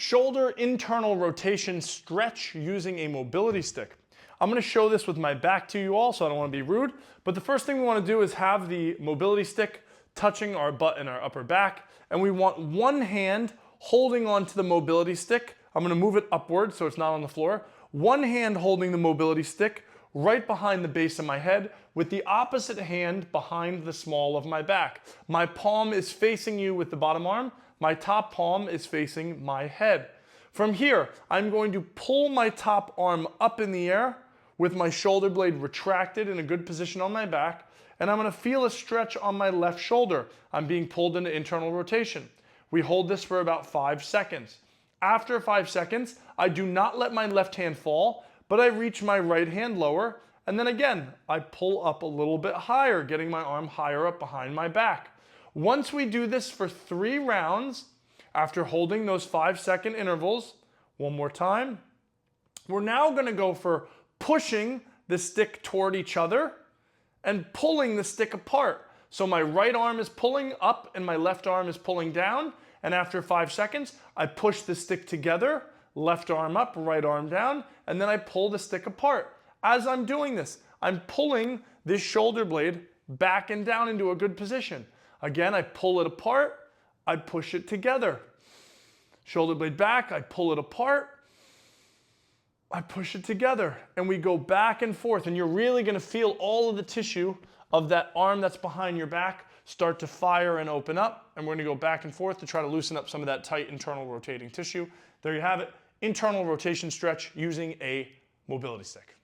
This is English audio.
shoulder internal rotation stretch using a mobility stick. I'm going to show this with my back to you all, so I don't want to be rude, but the first thing we want to do is have the mobility stick touching our butt and our upper back, and we want one hand holding onto the mobility stick. I'm going to move it upward so it's not on the floor. One hand holding the mobility stick right behind the base of my head, with the opposite hand behind the small of my back. My palm is facing you with the bottom arm. My top palm is facing my head. From here, I'm going to pull my top arm up in the air with my shoulder blade retracted in a good position on my back, and I'm going to feel a stretch on my left shoulder. I'm being pulled into internal rotation. We hold this for about 5 seconds. After 5 seconds, I do not let my left hand fall, but I reach my right hand lower, and then again, I pull up a little bit higher, getting my arm higher up behind my back. Once we do this for 3 rounds, after holding those 5-second intervals, one more time, we're now going to go for pushing the stick toward each other and pulling the stick apart. So my right arm is pulling up and my left arm is pulling down, and after 5 seconds, I push the stick together, left arm up, right arm down, and then I pull the stick apart. As I'm doing this, I'm pulling this shoulder blade back and down into a good position. Again, I pull it apart, I push it together. Shoulder blade back, I pull it apart, I push it together, and we go back and forth, and you're really going to feel all of the tissue of that arm that's behind your back start to fire and open up, and we're going to go back and forth to try to loosen up some of that tight internal rotating tissue. There you have it, internal rotation stretch using a mobility stick.